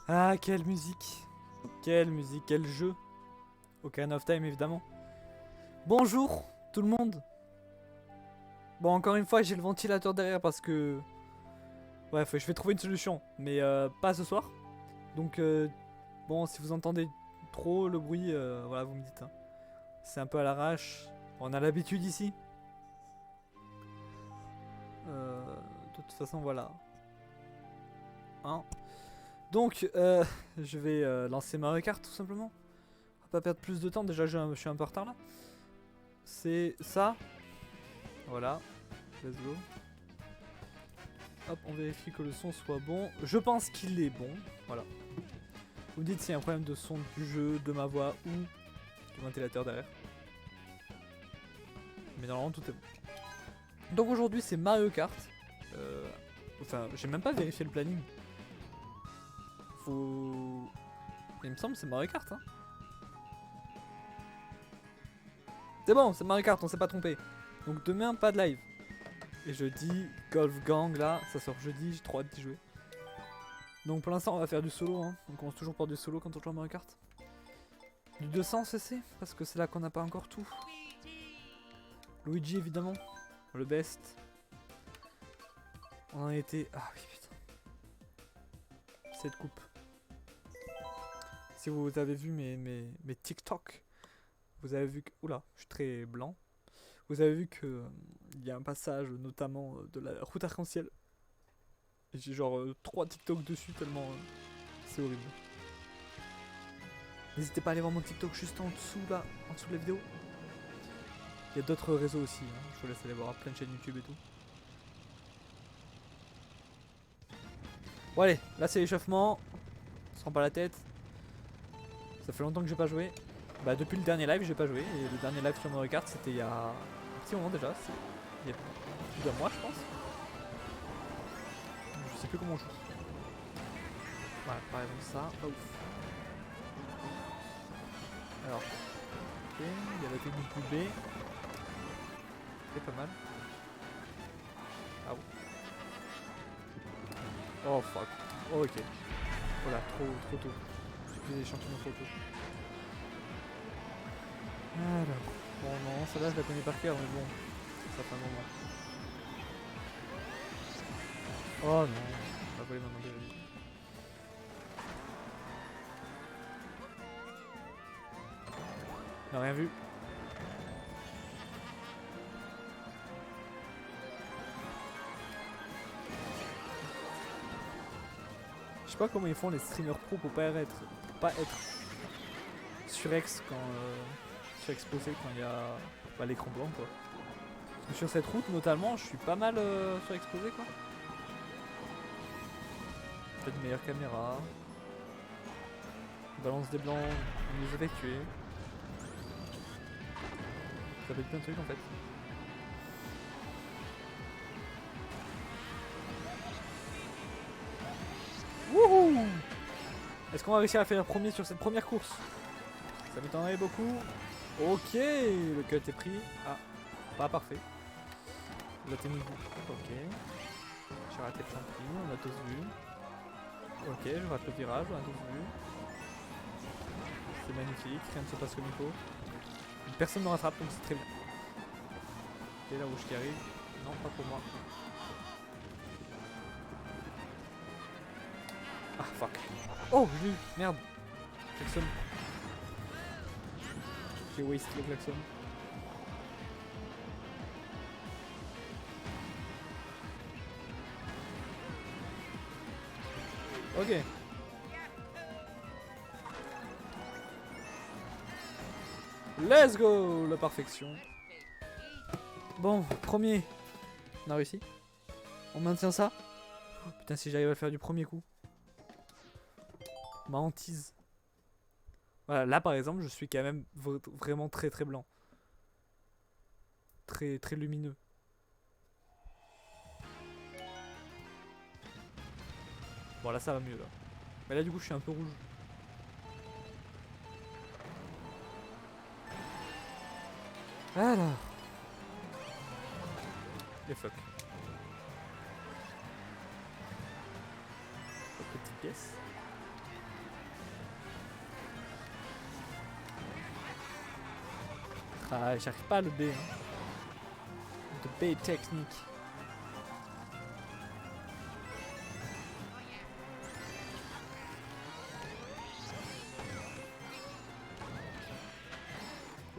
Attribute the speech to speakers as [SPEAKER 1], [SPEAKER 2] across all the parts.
[SPEAKER 1] Ah, quelle musique. Quel jeu. Ocarina of Time, évidemment. Bonjour, tout le monde. Bon, encore une fois, j'ai le ventilateur derrière parce que... Bref, je vais trouver une solution, mais pas ce soir. Donc, bon, si vous entendez trop le bruit, voilà, vous me dites. Hein. C'est un peu à l'arrache. On a l'habitude ici. De toute façon, voilà. Hein. Donc, je vais lancer Mario Kart, tout simplement. On va pas perdre plus de temps, déjà je suis un peu en retard là. C'est ça. Voilà. Let's go. Hop, on vérifie que le son soit bon. Je pense qu'il est bon. Voilà. Vous me dites s'il y a un problème de son du jeu, de ma voix ou du ventilateur derrière. Mais normalement tout est bon. Donc aujourd'hui c'est Mario Kart. Enfin, j'ai même pas vérifié le planning. Faut... Il me semble que c'est Mario Kart. Hein. C'est bon, c'est Mario Kart, on s'est pas trompé. Donc demain, pas de live. Et jeudi, Golf Gang là, ça sort jeudi, j'ai trop hâte d'y jouer. Donc pour l'instant on va faire du solo, hein. On commence toujours par du solo quand on joue à Mario Kart. Du 200 cc, parce que c'est là qu'on n'a pas encore tout. Luigi évidemment, le best. On en était... Ah oui putain. Cette coupe. Si vous avez vu mes TikTok, vous avez vu que... Oula, je suis très blanc. Vous avez vu que il y a un passage notamment de la route arc-en-ciel. J'ai genre 3 TikTok dessus tellement c'est horrible. N'hésitez pas à aller voir mon TikTok juste en dessous là, en dessous de la vidéo. Il y a d'autres réseaux aussi, hein. Je vous laisse aller voir plein de chaînes YouTube et tout. Bon allez, là c'est l'échauffement. On se rend pas la tête. Ça fait longtemps que j'ai pas joué. Bah depuis le dernier live j'ai pas joué. Et le dernier live sur Mario Kart c'était il y a un petit moment déjà. Il y a plus d'un mois je pense. Je sais plus comment on joue. Voilà, par exemple ça, pas ouf. Alors, ok, il y a la technique du B. C'est pas mal. Ah ouais. Oh fuck. Oh ok. Voilà, trop tôt. J'ai pris les champignons trop tôt. Alors, bon non, celle-là je la connais par cœur, mais bon, ça fait un moment. Oh non, on va voler maintenant des jolies. On a rien vu. Je sais pas comment ils font les streamers pro pour pas être surex quand surexposé quand il y a bah, l'écran blanc quoi. Parce que sur cette route notamment je suis pas mal surexposé quoi. Peut-être meilleure caméra. Balance des blancs mieux effectués. Ça peut être plein de trucs en fait. Wouhou! Est-ce qu'on va réussir à faire premier sur cette première course? Ça m'étonnerait beaucoup. Ok, le cut est pris. Ah, pas parfait. La technique. Ok. J'ai raté le champignon, on a tous vu. Ok, je rate le virage, on a tous vu. C'est magnifique, rien ne se passe comme il faut. Personne ne me rattrape donc c'est très bien. Et la rouge qui arrive. Non, pas pour moi. Ah fuck. Oh, je l'ai eu, merde. Klaxon. J'ai waste le klaxon. Ok. Let's go, la perfection. Bon, premier. On a réussi. On maintient ça. Oh, putain, si j'arrive à le faire du premier coup. Ma hantise. Voilà, là par exemple, je suis quand même vraiment très très blanc. Très très lumineux. Bon, là ça va mieux là. Mais là du coup, je suis un peu rouge. Alors. Les fuck. Petite pièce. Ah, j'arrive pas à le B. Hein. Le B technique.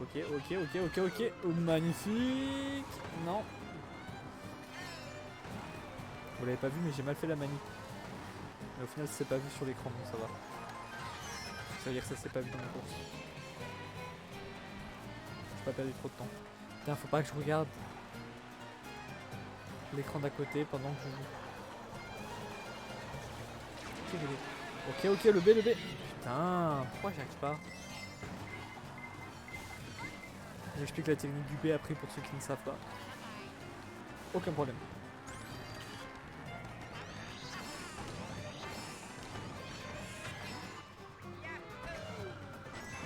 [SPEAKER 1] Ok. Oh, magnifique. Non. Vous l'avez pas vu, mais j'ai mal fait la manip. Mais au final, c'est pas vu sur l'écran, donc ça va. Ça veut dire que ça s'est pas vu dans la course. J'ai pas perdu trop de temps. Putain, faut pas que je regarde l'écran d'à côté pendant que je joue. Ok, le B. Putain, pourquoi j'y arrive pas? J'explique la technique du B après pour ceux qui ne savent pas. Aucun problème.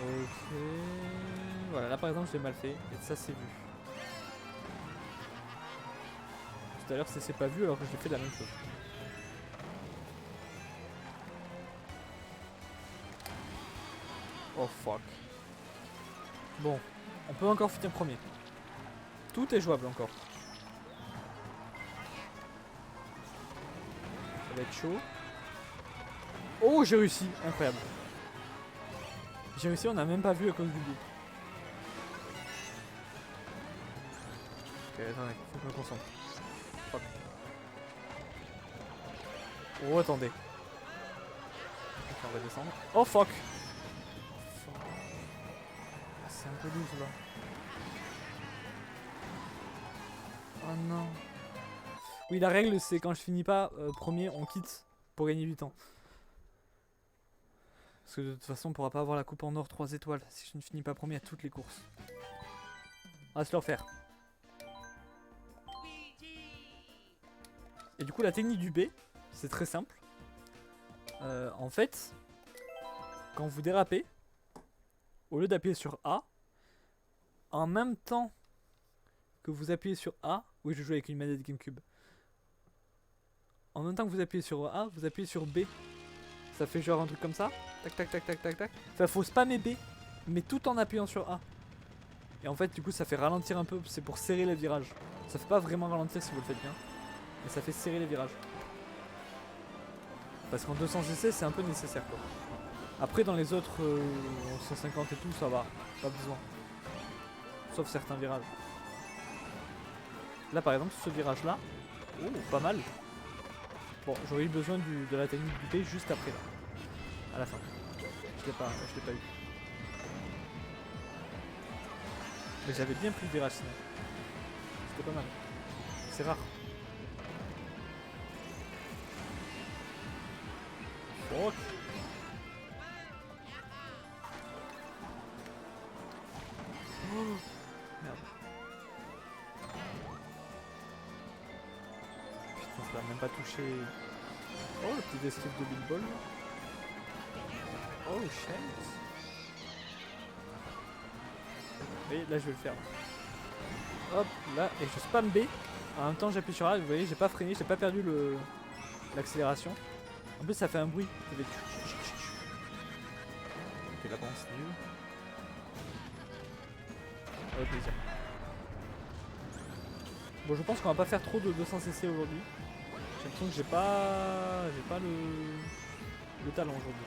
[SPEAKER 1] Ok. Voilà, là par exemple je l'ai mal fait. Et ça c'est vu. Tout à l'heure c'est pas vu alors que j'ai fait la même chose. Oh fuck. Bon, on peut encore finir premier. Tout est jouable encore. Ça va être chaud. Oh, j'ai réussi, incroyable. J'ai réussi, on n'a même pas vu à cause du but. Ok, attendez, faut que je me concentre. Fuck. Oh, attendez. Ok, on va descendre. Oh fuck. C'est un peu loose là. Oh non. Oui, la règle c'est quand je finis pas premier, on quitte pour gagner du temps. Parce que de toute façon on pourra pas avoir la coupe en or 3 étoiles si je ne finis pas premier à toutes les courses. On va se le refaire. Et du coup la technique du B, c'est très simple. En fait, quand vous dérapez, au lieu d'appuyer sur A, en même temps que vous appuyez sur A, oui je joue avec une manette GameCube. En même temps que vous appuyez sur A, vous appuyez sur B. Ça fait genre un truc comme ça. Tac. Enfin faut spammer B, mais tout en appuyant sur A. Et en fait du coup ça fait ralentir un peu, c'est pour serrer les virages. Ça fait pas vraiment ralentir si vous le faites bien, mais ça fait serrer les virages. Parce qu'en 200cc c'est un peu nécessaire quoi. Après dans les autres 150 et tout ça va, pas besoin. Sauf certains virages. Là par exemple ce virage là, oh pas mal. Bon j'aurais eu besoin de la technique du B juste après là. À la fin. Je l'ai pas eu. Mais j'avais bien pris le virage sinon. C'était pas mal. C'est rare. Fuck. Oh. Merde. Putain, ça l'a même pas touché. Oh, le petit esquive de Big Ball. Oh shit. Et là je vais le faire. Hop, là, et je spam B. En même temps j'appuie sur A, vous voyez, j'ai pas freiné, j'ai pas perdu l'accélération. En plus ça fait un bruit. Ça fait... Ok, là bon c'est nul. Avec plaisir. Bon je pense qu'on va pas faire trop de 200cc aujourd'hui. J'ai l'impression que j'ai pas le talent aujourd'hui.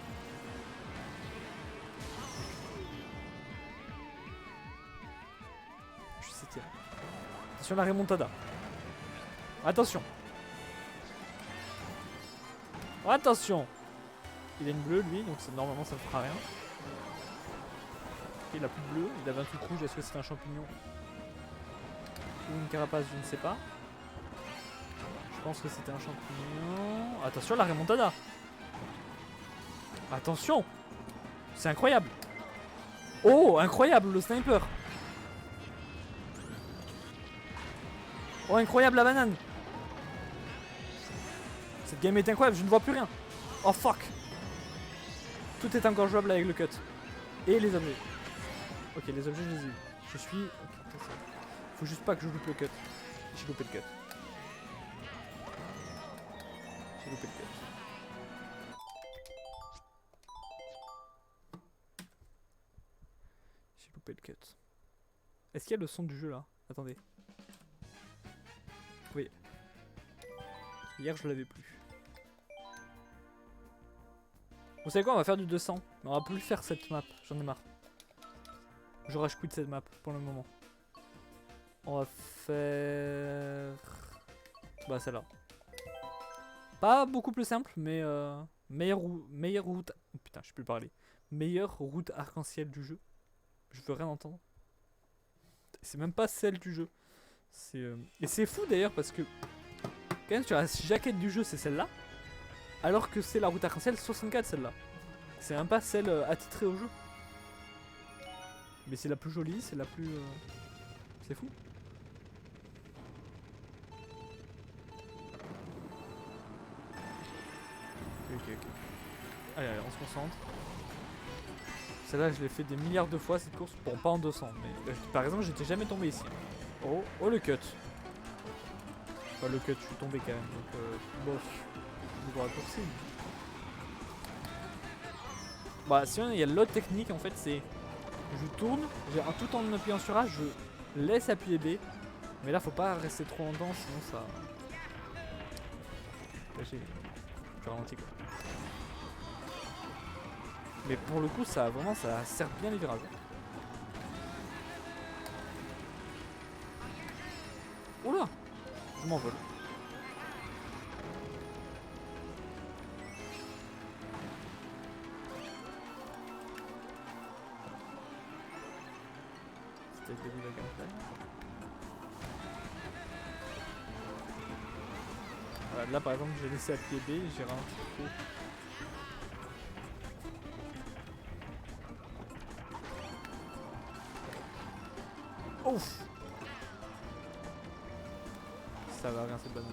[SPEAKER 1] Je suis 7ème. Attention la remontada. Attention. Attention. Il a une bleue lui, donc normalement ça ne fera rien. Il a plus de bleu, il avait un truc rouge, est-ce que c'est un champignon ou une carapace, je ne sais pas. Je pense que c'était un champignon. Attention la remontada. Attention. C'est incroyable. Oh, incroyable le sniper. Oh, incroyable la banane. Cette game est incroyable, je ne vois plus rien. Oh fuck. Tout est encore jouable avec le cut. Et les objets. Ok, les objets, je les ai eu. Je suis... Okay, faut juste pas que je loupe le cut. J'ai loupé le cut. J'ai loupé le cut. J'ai loupé le cut. Est-ce qu'il y a le son du jeu là? Attendez. Oui. Hier je l'avais plus. Vous savez quoi, on va faire du 200. On va plus faire cette map, j'en ai marre. Je rage quit cette map pour le moment. On va faire... Bah celle-là. Pas beaucoup plus simple, mais meilleure route... Oh, putain, je peux plus parler. Meilleure route arc-en-ciel du jeu. Je veux rien entendre. C'est même pas celle du jeu. Et c'est fou d'ailleurs parce que... Quand même sur la jaquette du jeu c'est celle-là. Alors que c'est la route arc-en-ciel 64 celle-là. C'est même pas celle attitrée au jeu. Mais c'est la plus jolie, c'est la plus... C'est fou. Ok. Allez, on se concentre. Celle-là, je l'ai fait des milliards de fois cette course. Bon, pas en 200, mais par exemple, j'étais jamais tombé ici. Oh le cut. Enfin, le cut, je suis tombé quand même. Donc, bof. Niveau raccourci. Bah, sinon, il y a l'autre technique en fait, c'est. Je tourne, tout en appuyant sur A, je laisse appuyer B. Mais là, faut pas rester trop longtemps, sinon ça. Là, j'ai ralenti quoi. Mais pour le coup, ça vraiment, ça sert bien les virages. Oula, je m'envole. C'était le début de la gameplay. Voilà, là par exemple, j'ai laissé appuyer B, j'ai ralenti trop. Ouf! Ça va rien cette bonne.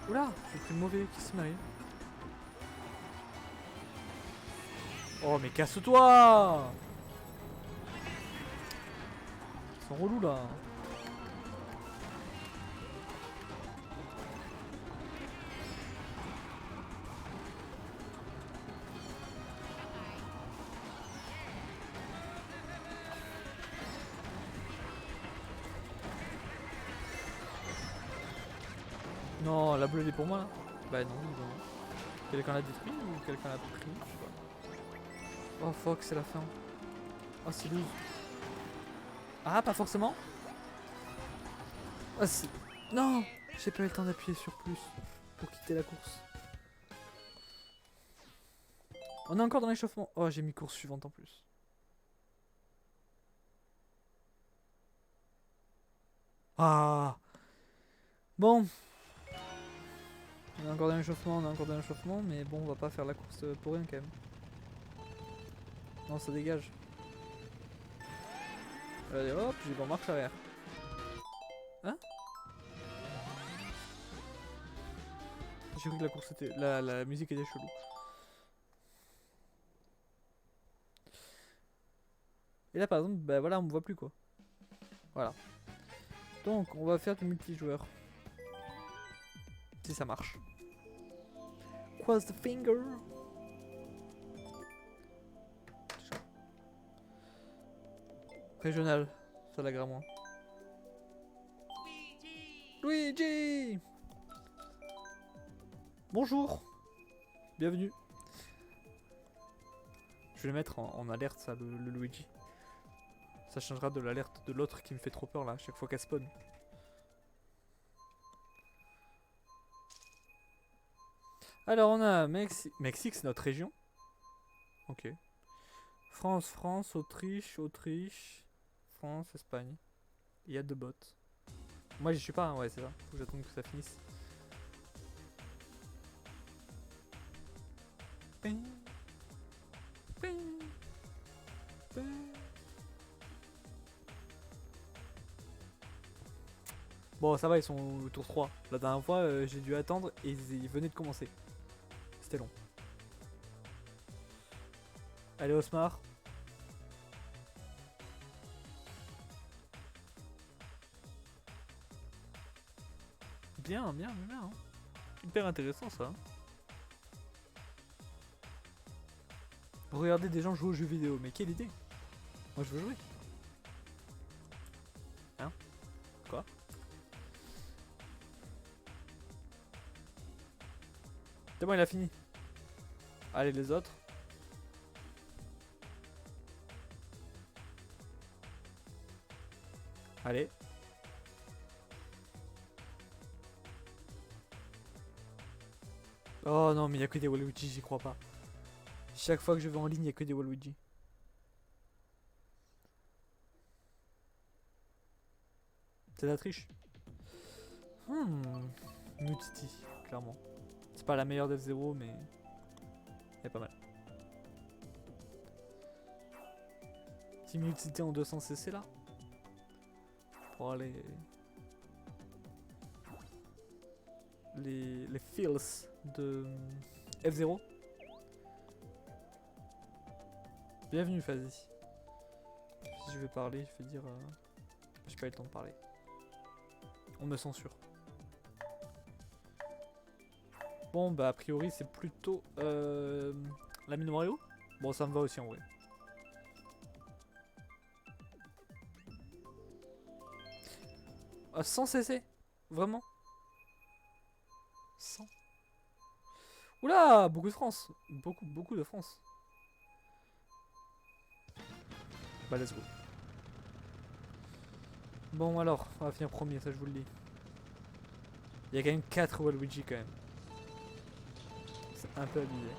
[SPEAKER 1] Oula, j'ai pris le mauvais, qu'est-ce qui m'arrive? Oh mais casse-toi! Ils sont relous là. Non, la boule elle est pour moi là. Bah non, non. Quelqu'un l'a détruit ou quelqu'un l'a pris? Je sais pas. Oh fuck, c'est la fin. Oh c'est loose. Ah, pas forcément. Oh, c'est... Non, j'ai pas eu le temps d'appuyer sur plus pour quitter la course. On est encore dans l'échauffement. Oh, j'ai mis course suivante en plus. Ah. Bon. On est encore dans l'échauffement, mais bon, on va pas faire la course pour rien quand même. Non, ça dégage. Allez hop, j'ai bon marche arrière. Hein? J'ai cru que la course était... La musique était chelou. Et là par exemple, bah voilà, on me voit plus quoi. Voilà. Donc on va faire du multijoueur. Si ça marche. Cross the finger. Régional, ça l'agrée moins. Luigi! Bonjour! Bienvenue. Je vais le mettre en alerte ça, le Luigi. Ça changera de l'alerte de l'autre qui me fait trop peur là, à chaque fois qu'elle spawn. Alors on a Mexique, c'est notre région. Ok. France, Autriche, France, Espagne. Il y a 2 bots. Moi j'y suis pas, hein, ouais c'est ça. Faut que j'attende que ça finisse. Bon ça va, ils sont au tour 3. La dernière fois j'ai dû attendre et ils venaient de commencer. C'était long. Allez Osmar. Bien. Hein. Hyper intéressant ça. Regarder des gens jouer aux jeux vidéo. Mais quelle idée. Moi je veux jouer. Hein? Quoi? C'est bon, il a fini. Allez, les autres. Allez. Oh non, mais il y a que des Waluigi, j'y crois pas. Chaque fois que je vais en ligne, il y a que des Waluigi. C'est la triche. Mutiti, clairement. C'est pas la meilleure d'F0, mais elle est pas mal. Team Mutiti en 200cc là. Pour les feels de F0. Bienvenue Fazi. Si je vais parler, je vais dire j'ai pas eu le temps de parler. On me censure. Bon bah a priori c'est plutôt la mine Mario. Bon ça me va aussi en vrai. Ah, 100 cc. Vraiment 100. Oula, beaucoup de France. Beaucoup de France. Bah let's go. Bon alors, on va finir premier, ça je vous le dis. Il y a quand même 4 Waluigi quand même. C'est un peu abusé.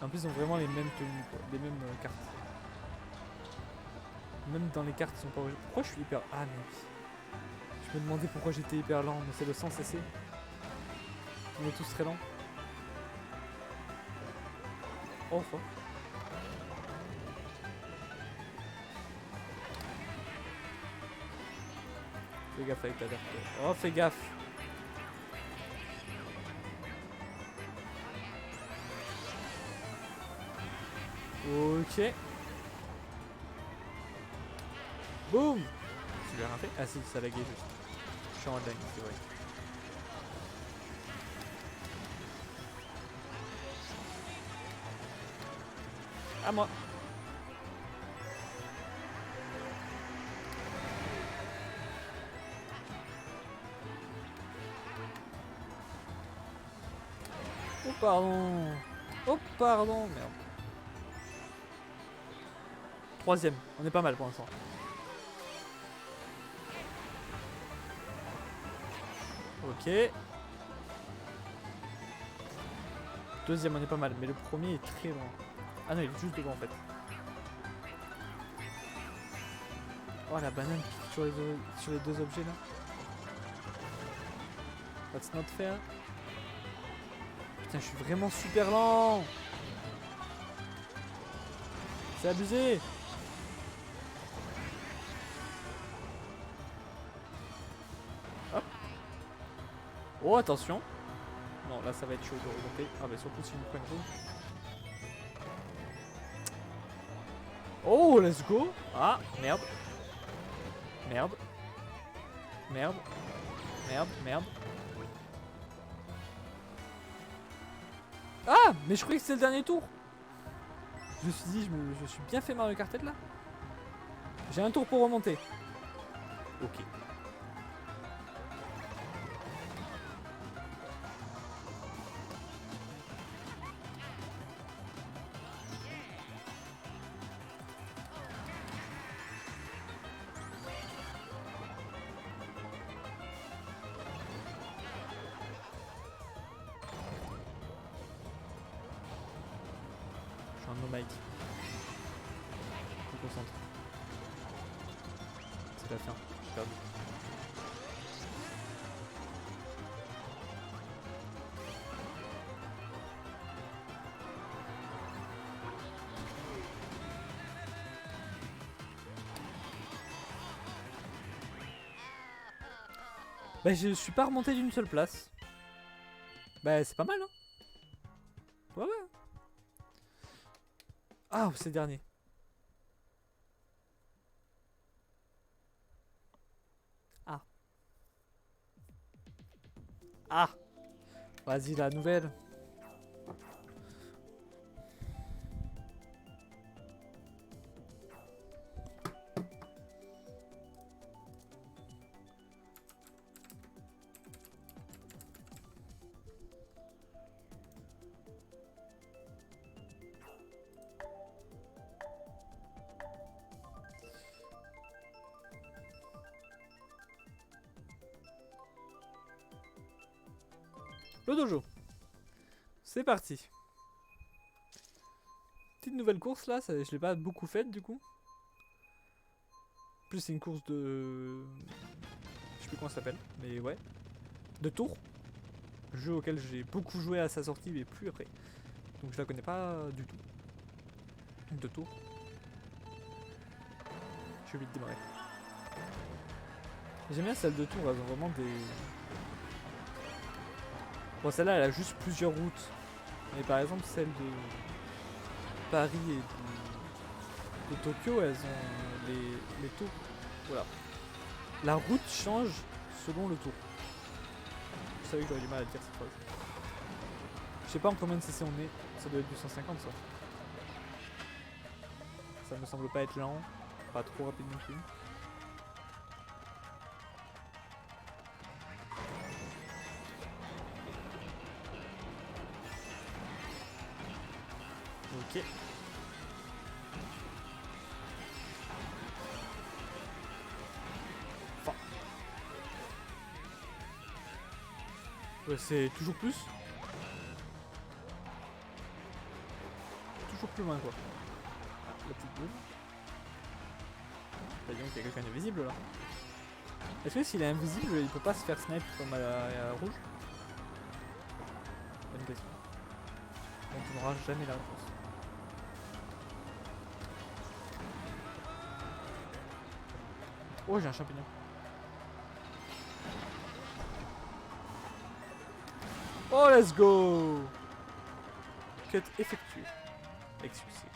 [SPEAKER 1] En plus ils ont vraiment les mêmes tenues quoi, les mêmes cartes. Même dans les cartes ils sont pas... Pourquoi je suis hyper... Ah mais... Je me demandais pourquoi j'étais hyper lent, mais c'est le 100 cc. On est tous très lents. Oh enfin. Fais gaffe avec ta darte. Oh fais gaffe. Ok. Boum. Tu l'as rien fait? Ah si, ça laguait juste. Je suis en lag, c'est vrai. À moi. Oh pardon. Oh pardon, merde. Troisième, on est pas mal pour l'instant. Ok. Deuxième, on est pas mal, mais le premier est très loin. Ah non, il est juste devant en fait. Oh la banane sur les deux objets là. That's not fair. Putain, je suis vraiment super lent. C'est abusé. Hop. Oh attention. Non là ça va être chaud de remonter. Ah bah surtout si vous prenez rouge. Oh let's go. Ah merde. Merde. Merde. Merde. Merde. Ah mais je croyais que c'était le dernier tour. Je me suis dit je suis bien fait Mario Kart là. J'ai un tour pour remonter. Ok. Je suis un no mic. Je me concentre. C'est la fin. J'ai perdu. Bah je suis pas remonté d'une seule place. Bah c'est pas mal hein. Ouais ouais. Ah c'est le dernier. Ah. Ah. Vas-y la nouvelle. Le dojo. C'est parti. Petite nouvelle course là, je l'ai pas beaucoup faite du coup. En plus c'est une course de... Je sais plus comment ça s'appelle, mais ouais. De tours. Jeu auquel j'ai beaucoup joué à sa sortie mais plus après. Donc je la connais pas du tout. De tours. Je vais vite démarrer. J'aime bien celle de tours, elles ont vraiment des... Bon celle-là elle a juste plusieurs routes. Mais par exemple celle de Paris et de Tokyo, elles ont les tours. Voilà. La route change selon le tour. Je savais que j'aurais du mal à dire cette phrase. Je sais pas en combien de CC on est. Ça doit être du 150 ça. Ça me semble pas être lent. Pas trop rapide non plus. Ok. Enfin. Ouais, c'est toujours plus. Toujours plus loin quoi. Ah, la petite boule. Bah disons qu'il y a quelqu'un d'invisible là. Est-ce que s'il est invisible, il peut pas se faire snipe comme à la rouge? Bonne question. On n'aura jamais la réponse. Oh, j'ai un champignon. Oh, let's go! Cut effectué. Avec succès.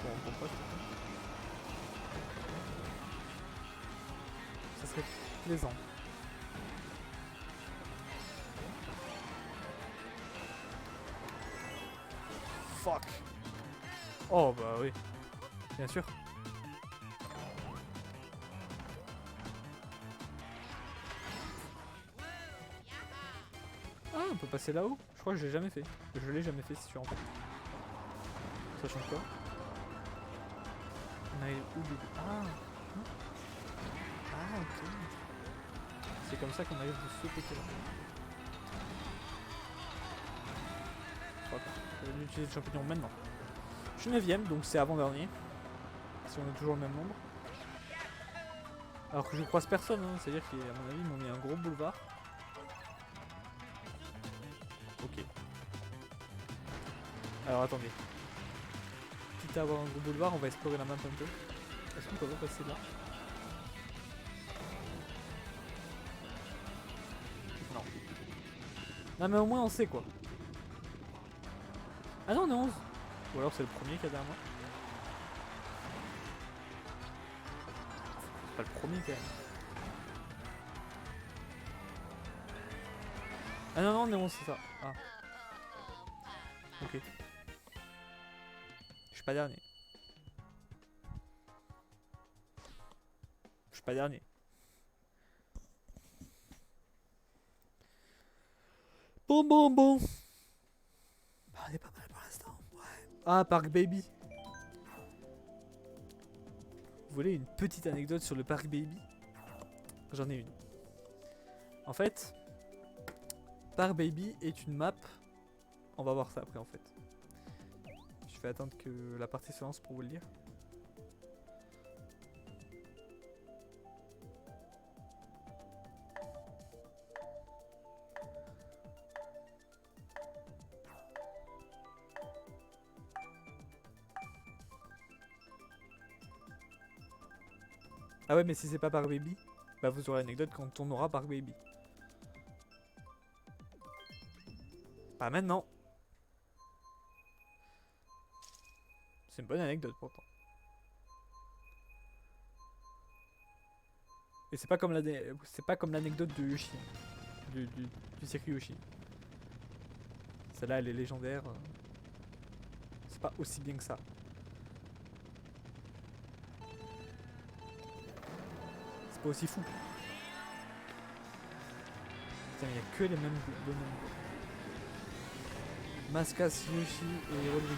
[SPEAKER 1] Bon, pourquoi ça serait plaisant. Fuck. Oh bah oui. Bien sûr. Ah, on peut passer là-haut. Je crois que je l'ai jamais fait. Je l'ai jamais fait si tu en fait. Ça change quoi? On arrive où bébé? Ah. Hein? Ah ok. C'est comme ça qu'on arrive de ce côté là. Je vais utiliser le champignon maintenant. Je suis 9ème donc c'est avant-dernier. Si on est toujours le même nombre. Alors que je croise personne, hein. C'est-à-dire qu'à mon avis ils m'ont mis un gros boulevard. Ok. Alors attendez. Quitte à avoir un gros boulevard, on va explorer la map un peu. Est-ce qu'on peut repasser là? Non. Non mais au moins on sait quoi. Ah non on est 11. Ou alors c'est le premier qui est derrière moi. C'est pas le premier quand même. Ah non non on est 11 c'est ça. Ah. Ok. Je suis pas dernier. Je suis pas dernier. Bon. Bah, on est pas mal pour l'instant. Ouais. Ah, Park Baby. Vous voulez une petite anecdote sur le Park Baby? J'en ai une. En fait, Park Baby est une map. On va voir ça après en fait. Je vais attendre que la partie se lance pour vous le dire. Ah ouais mais si c'est pas Park Baby, bah vous aurez l'anecdote quand on aura Park Baby. Pas maintenant. C'est une bonne anecdote pourtant. Et c'est pas comme l'anecdote de Yoshi. Du circuit Yoshi. Celle-là elle est légendaire. C'est pas aussi bien que ça. C'est pas aussi fou. Putain, il y a que les mêmes bonhommes. Mascas, Yoshi et Waluigi.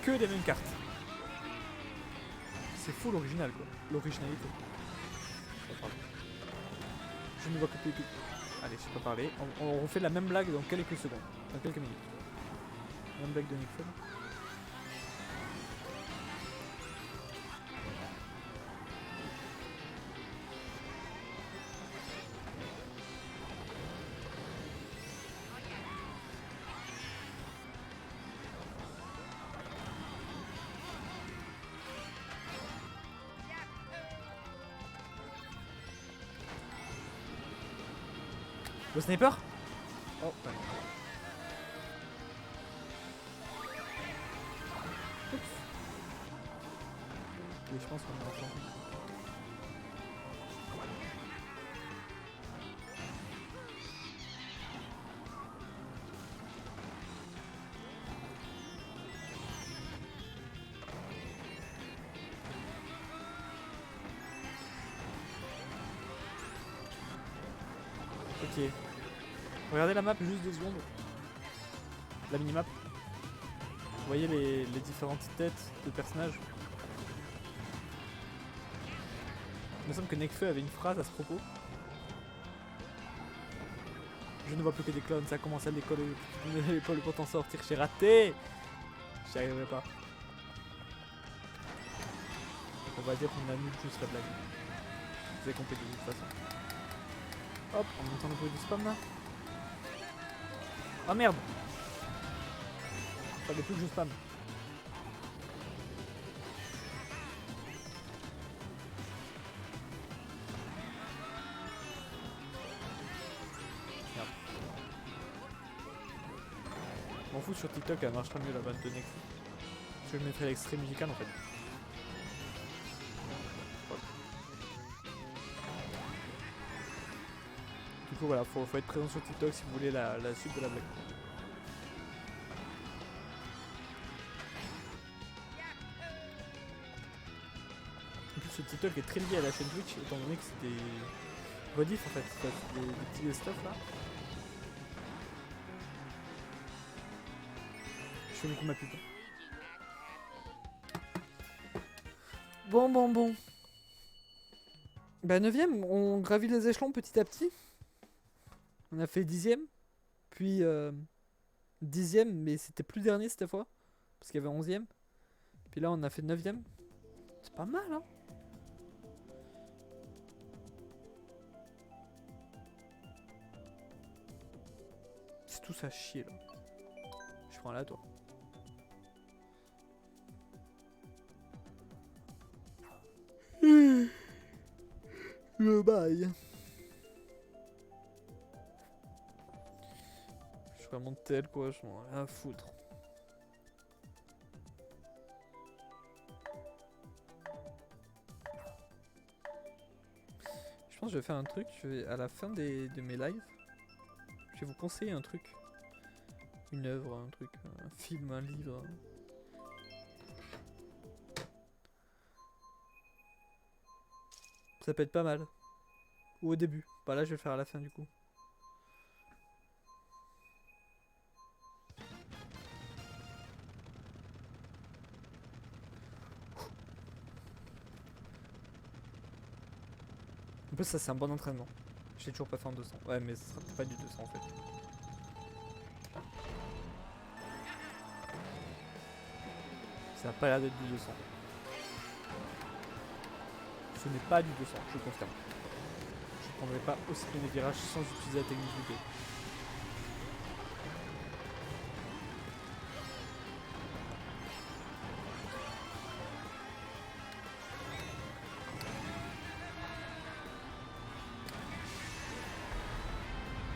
[SPEAKER 1] Que les mêmes cartes. C'est fou l'original quoi. L'originalité. Je ne vois que pipi. Allez, je sais pas parler. On refait la même blague dans quelques secondes. Dans quelques minutes. La même blague de Nick Fury. Le sniper? Oh, ouais. Oups. Et je pense qu'on est ensemble. Ok. Regardez la map juste 2 secondes. La minimap. Vous voyez les différentes têtes de personnages. Il me semble que Nekfeu avait une phrase à ce propos. Je ne vois plus que des clones, ça commence à décoller l'épaule pour t'en sortir, j'ai raté. J'y arriverai pas. Donc on va dire qu'on annule juste la blague. Vous avez compris de toute façon. Hop, on entend le bruit du spam là. Oh merde! Fallait plus que je spam. Merde. Je m'en fous, sur TikTok elle marchera mieux la vanne de Nekfeu. Parce que je mettrai l'extrait musical en fait. Du coup voilà, faut être présent sur TikTok si vous voulez la suite de la blague. En plus ce TikTok est très lié à la chaîne Twitch étant donné que c'est des rediffs en fait, c'est des petits stuff là. Je fais beaucoup ma pub. Bon. Bah 9ème, on gravit les échelons petit à petit. On a fait 10ème, puis 10ème, mais c'était plus dernier cette fois, parce qu'il y avait 11ème. Puis là on a fait 9ème. C'est pas mal hein. C'est tout ça chier là. Je prends là toi. Le bail. Je suis vraiment tel quoi, je m'en ai rien à foutre. Je pense que je vais faire un truc, à la fin de mes lives, je vais vous conseiller un truc. Une œuvre, un truc, un film, un livre. Ça peut être pas mal. Ou au début. Bah là je vais le faire à la fin du coup. En plus ça c'est un bon entraînement. J'ai toujours pas fait en 200. Ouais mais ce sera pas du 200 en fait. Ça a pas l'air d'être du 200. Ce n'est pas du 200, je confirme. Je ne prendrai pas aussi bien les virages sans utiliser la technique du B.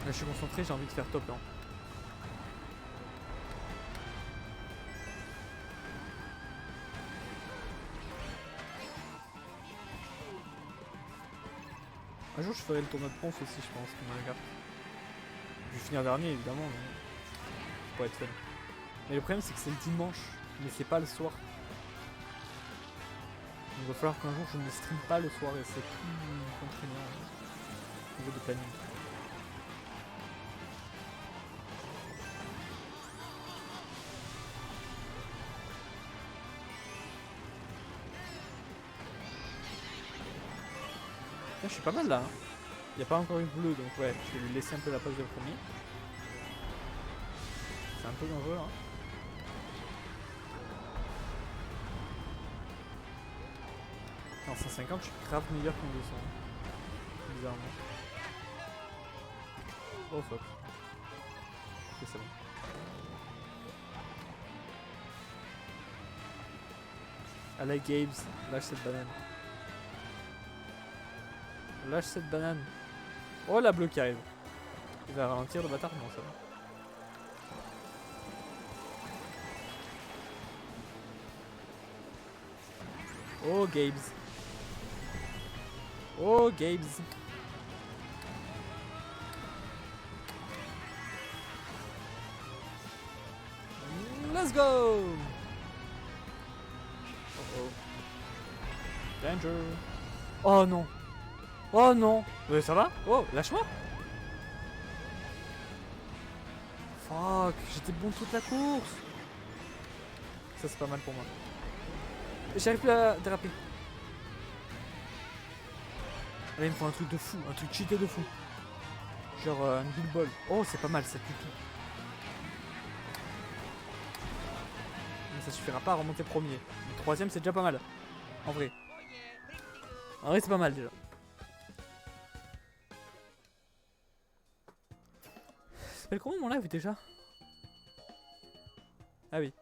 [SPEAKER 1] Là je suis concentré, j'ai envie de faire top 1. Un jour je ferai le tournoi de Ponce aussi je pense, comme un gars. Je vais finir dernier évidemment, mais ça pourrait être fun. Mais le problème c'est que c'est le dimanche, mais c'est pas le soir. Donc il va falloir qu'un jour je ne stream pas le soir et c'est plus contraignant au niveau de planning. Je suis pas mal là. Hein. Il n'y a pas encore eu bleu, donc ouais, je vais lui laisser un peu la place de premier. C'est un peu dangereux. Hein. En 150, je suis grave meilleur qu'en 200. Bizarrement. Oh fuck. Ok, c'est bon. Allez, Gabes, lâche cette banane. Lâche cette banane. Oh, la bleue qui arrive. Il va ralentir le bâtard, non, ça va. Oh, Gabes. Oh, Gabes. Let's go. Oh. Danger. Oh non. Oh non. Mais ça va? Oh, lâche-moi. Fuck, j'étais bon toute la course. Ça c'est pas mal pour moi. J'arrive plus à déraper. Là il me faut un truc de fou, un truc cheaté de fou. Genre un bull ball. Oh c'est pas mal ça du tout. Mais ça suffira pas à remonter premier. Le troisième c'est déjà pas mal. En vrai. En vrai c'est pas mal déjà. Ça s'appelle comment mon live déjà? Ah oui.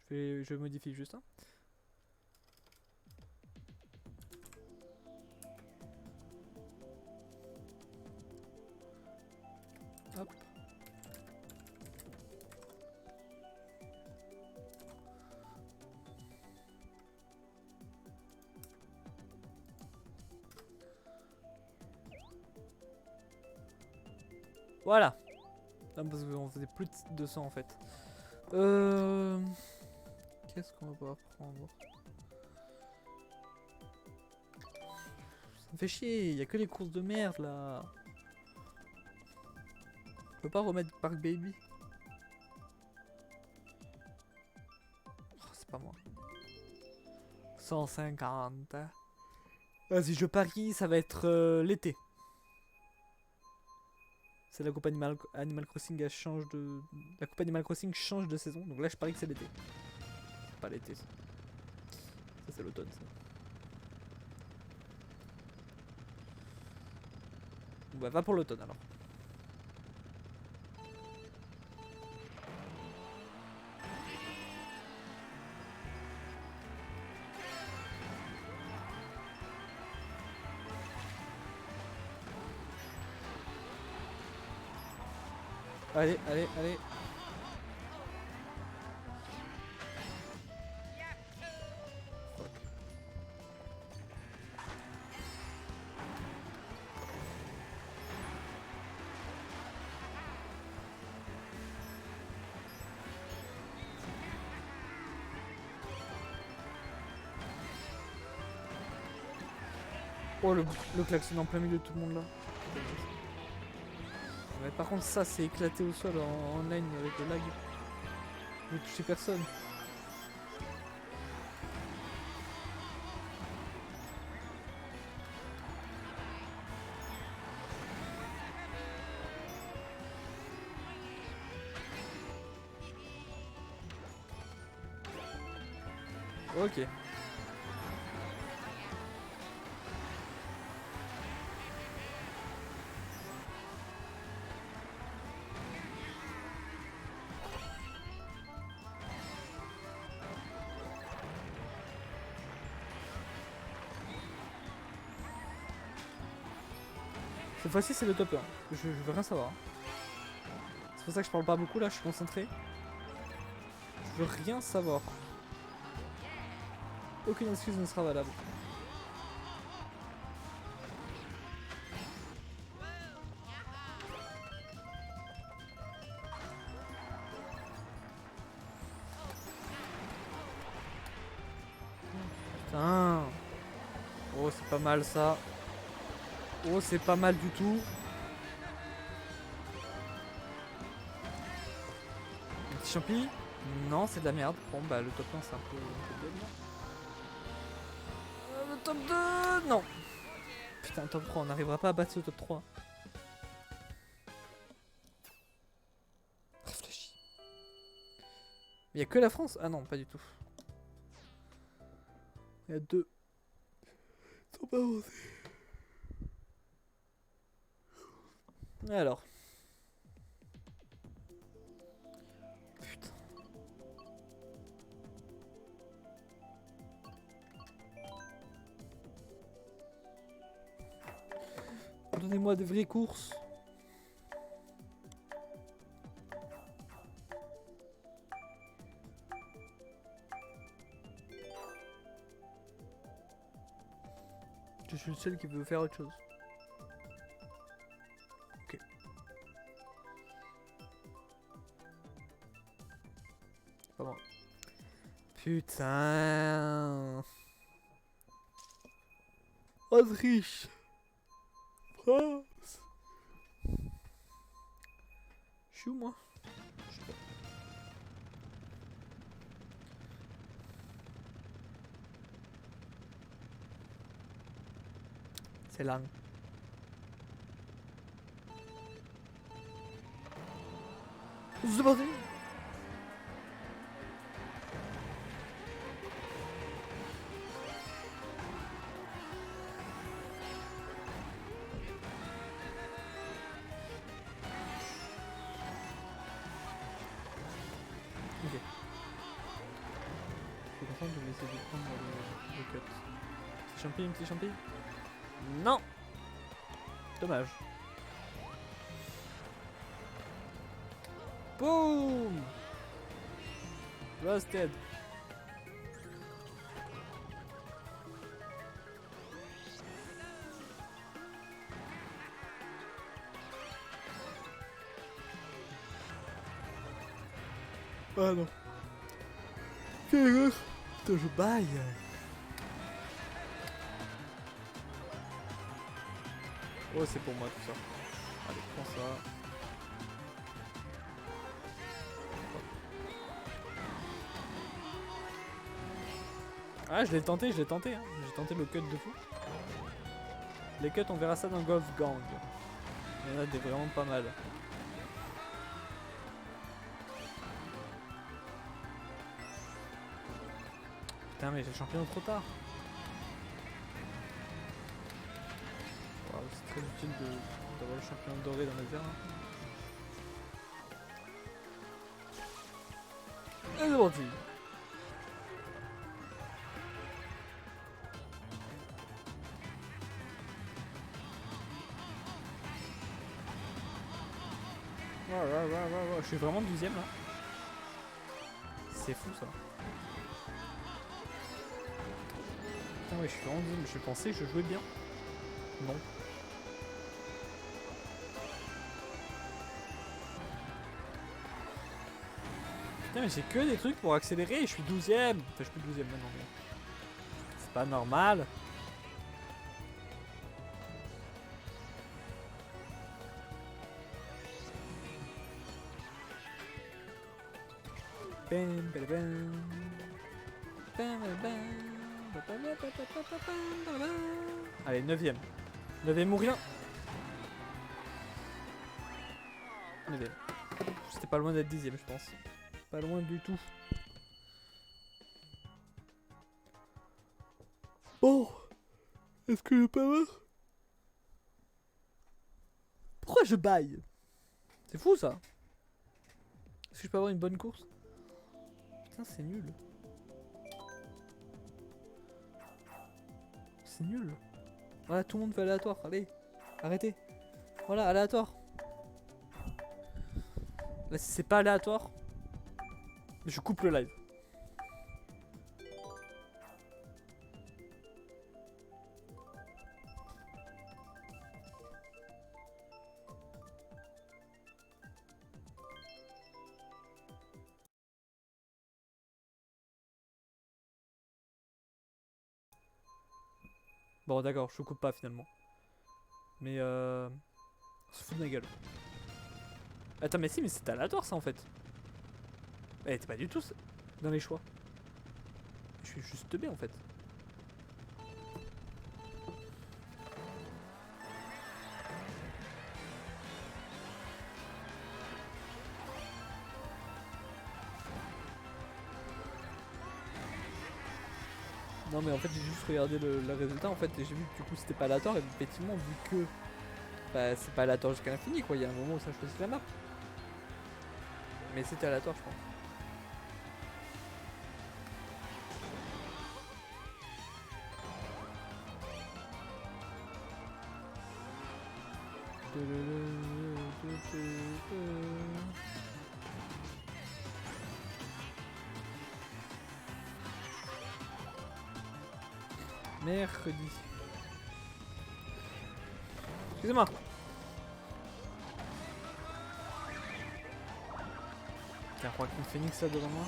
[SPEAKER 1] Je modifie juste. Hein. Hop. Voilà. Non, parce qu'on faisait plus de 200 en fait. Qu'est-ce qu'on va pouvoir prendre? Ça me fait chier, y a que les courses de merde là. Je peux pas remettre Park Baby. Oh, c'est pas moi. 150. Vas-y, je parie, ça va être l'été. C'est la coupe Animal Crossing, elle change de. La coupe Animal Crossing change de saison, donc là je parie que c'est l'été. C'est pas l'été ça. Ça c'est l'automne ça. Bon bah va pour l'automne alors. Allez, allez, allez. Fuck. Oh le klaxon en plein milieu de tout le monde là. Mais par contre ça c'est éclaté au sol en online avec le lag. Je ne toucher personne. Ok. Cette fois-ci c'est le top 1. Je veux rien savoir. C'est pour ça que je parle pas beaucoup là, je suis concentré. Je veux rien savoir. Aucune excuse ne sera valable. Putain. Oh c'est pas mal ça. Oh c'est pas mal du tout. Un petit champi. Non, c'est de la merde. Bon, bah le top 1 c'est un peu dead là. Le top 2, non. Putain, le top 3, on n'arrivera pas à battre ce top 3. Réfléchis. Il y a que la France? Ah non, pas du tout. Il y a deux. Ils sont pas avancés. Alors. Putain. Donnez-moi des vraies courses. Je suis le seul qui veut faire autre chose. Ok. Pas moi. Putain. Autriche. France. Je suis où moi? Je sais pas. C'est là. C'est parti. Ok. Je suis content de me essayer de prendre le cut. Petit champi, petit champi. Non. Dommage. Boom. Roasted. Ah non. Quelle erreur. Putain, je baille. Oh, c'est pour moi tout ça. Allez, prends ça. Ah, je l'ai tenté, hein. J'ai tenté le cut de fou. Les cuts, on verra ça dans Golf Gang. Il y en a des vraiment pas mal. Putain, mais j'ai le champion trop tard. Wow, c'est très utile d'avoir le champion doré dans les airs. Et c'est parti. Je suis vraiment 12ème là. C'est fou ça. Putain, ouais, je suis vraiment 12ème. Je pensais que je jouais bien. Non. Putain, mais j'ai que des trucs pour accélérer et je suis 12ème. Enfin, je suis plus 12ème maintenant. Mais... c'est pas normal. Allez, 9ème. 9ème ou rien. 9ème. C'était pas loin d'être 10ème, je pense. Pas loin du tout. Bon. Est-ce que je peux avoir? Pourquoi je baille? C'est fou ça. Est-ce que je peux avoir une bonne course? Putain, c'est nul. C'est nul. Voilà, tout le monde fait aléatoire. Allez, arrêtez. Voilà, aléatoire. Là, si c'est pas aléatoire, je coupe le live. Bon, d'accord, je coupe pas finalement. Mais on se fout de ma gueule. Attends, mais si, mais c'est aléatoire ça en fait. Elle était pas du tout dans les choix. Je suis juste teubé en fait. Non mais en fait j'ai juste regardé le résultat en fait et j'ai vu que du coup c'était pas aléatoire et effectivement vu que bah, c'est pas aléatoire jusqu'à l'infini quoi, il y a un moment où ça choisit la map. Mais c'était aléatoire je pense. Mercredi. Excusez-moi. Tiens, Joaquin Phoenix là devant moi.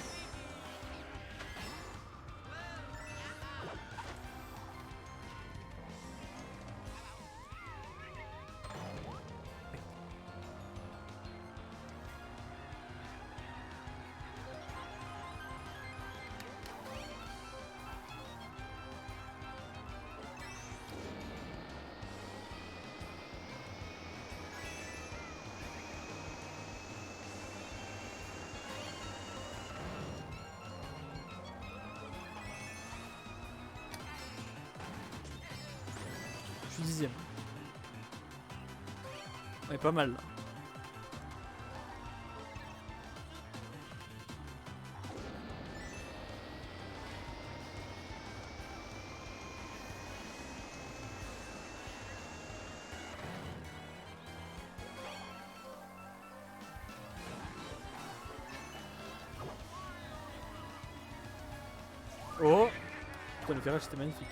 [SPEAKER 1] Je suis 10ème. On est pas mal là. Oh! Putain, le virage c'était magnifique.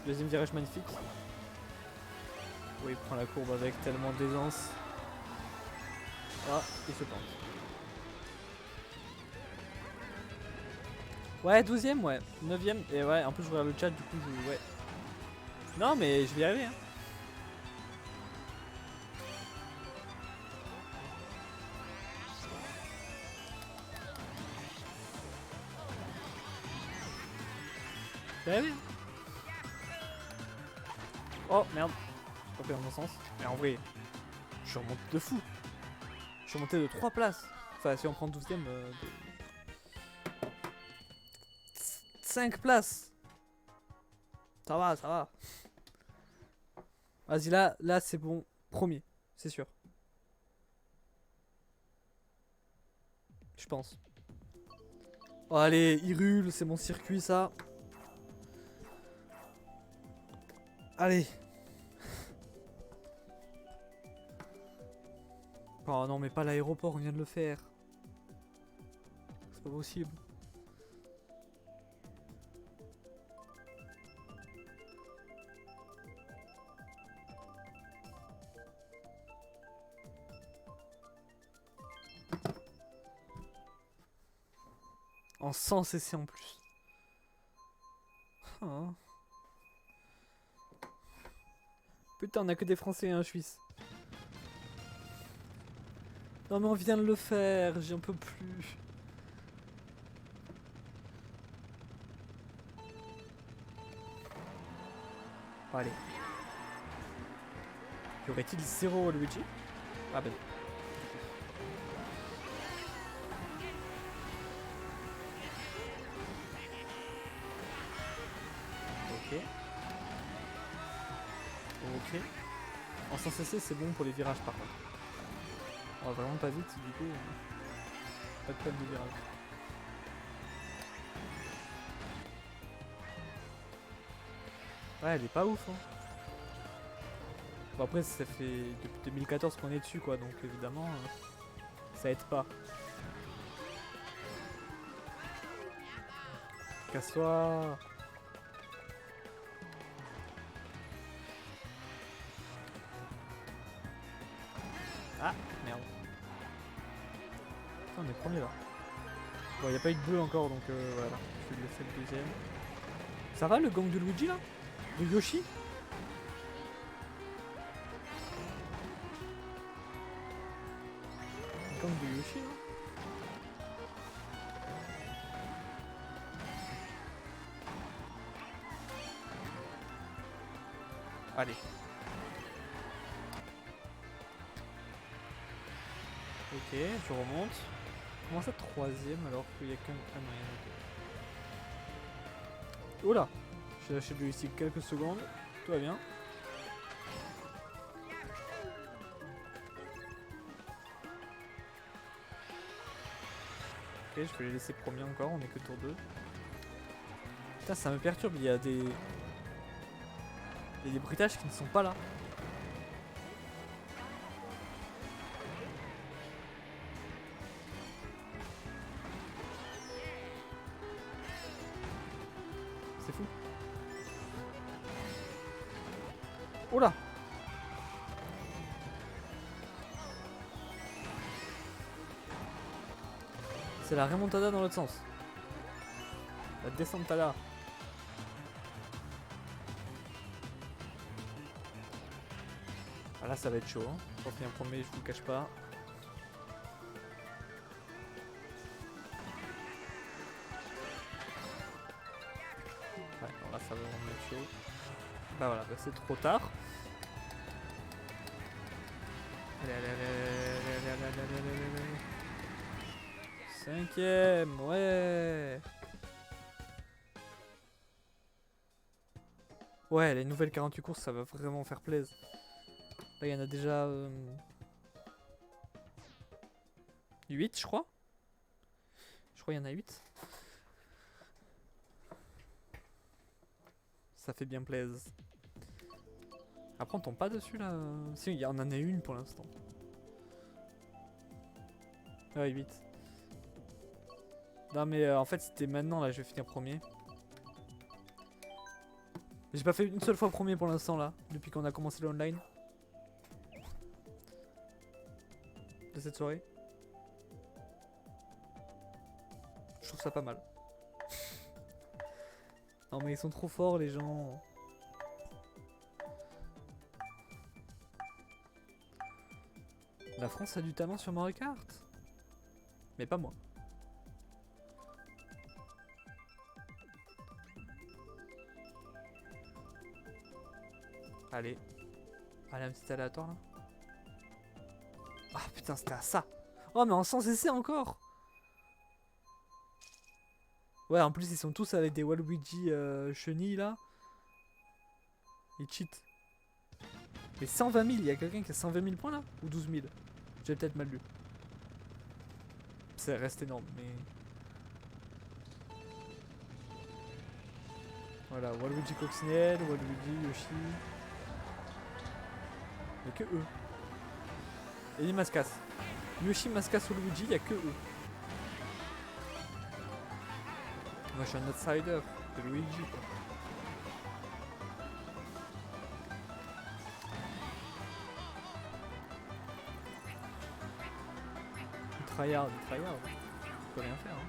[SPEAKER 1] Deuxième virage magnifique. Oui, il prend la courbe avec tellement d'aisance. Ah, il se plante. Ouais, 12ème, ouais. 9ème, et ouais, en plus je regarde le chat, du coup, ouais. Non, mais je vais y arriver, hein. Je vais y arriver, hein. Oh, merde. Pas fait dans mon sens. Mais en vrai, je suis remonté de fou. Je suis remonté de 3 places. Enfin, si on prend 12ème, de 5 places. Ça va, ça va. Vas-y, là c'est bon. Premier, c'est sûr. Je pense. Oh, allez, Hyrule, c'est mon circuit, ça. Allez. Oh non, mais pas l'aéroport, on vient de le faire. C'est pas possible. En 100 cc en plus. Oh. Putain, on a que des Français et un Suisse. Non mais on vient de le faire, j'en peux plus. Allez. Y aurait-il 0 Luigi? Ah ben. Ok. Ok. En 100 cc c'est bon pour les virages par contre. On va vraiment pas vite du coup. Pas de problème de virage. Ouais, elle est pas ouf, hein. Bon, après, ça fait depuis 2014 qu'on est dessus, quoi, donc évidemment, ça aide pas. Casse-toi! Ah, merde. Putain, on est premier là. Bon, y a pas eu de bleu encore, donc voilà. Je vais laisser le deuxième. Ça va le gang de Luigi là? De Yoshi? tank de Yoshi là. Allez. Ok, je remonte. Comment ça troisième alors qu'il y a qu'un... Ah non, il y en a deux. Oh là. J'ai lâché le joystick quelques secondes. Tout va bien. Ok, je vais les laisser premiers encore, on est que tour 2. Putain, ça me perturbe, il y a des bruitages qui ne sont pas là. C'est fou. Oh là. C'est la remontada dans l'autre sens. La descente là. Ah là ça va être chaud hein. Pour finir premier, je vous le cache pas. Ouais, non, là ça va vraiment être chaud. Bah voilà, bah c'est trop tard. Allez, allez, allez, allez, allez, allez, allez, allez, allez. Cinquième, ouais. Ouais, les nouvelles 48 courses, ça va vraiment faire plaisir. Là, il y en a déjà 8, je crois. Je crois qu'il y en a 8. Ça fait bien plaisir. Après, on tombe pas dessus là. Si, il y en a une pour l'instant. Ouais, 8. Non, mais en fait, c'était maintenant là, je vais finir premier. J'ai pas fait une seule fois premier pour l'instant là, depuis qu'on a commencé le online. De cette soirée. Je trouve ça pas mal. Non mais ils sont trop forts les gens. La France a du talent sur Mario Kart. Mais pas moi. Allez. Allez, un petit aléatoire là. Ah putain, c'était à ça. Oh mais en sans essai encore. Ouais, en plus ils sont tous avec des Waluigi chenilles là. Ils cheat. Mais 120 000, il y a quelqu'un qui a 120 000 points là? Ou 12 000? J'ai peut-être mal lu. Ça reste énorme, mais... Voilà, Waluigi Coccinelle, Waluigi, Yoshi... Il n'y a que eux. Et les Mascas. Yoshi, Mascas, Waluigi, il n'y a que eux. Moi je suis un outsider de Luigi quoi. Tryhard, tryhard. On peut rien faire hein.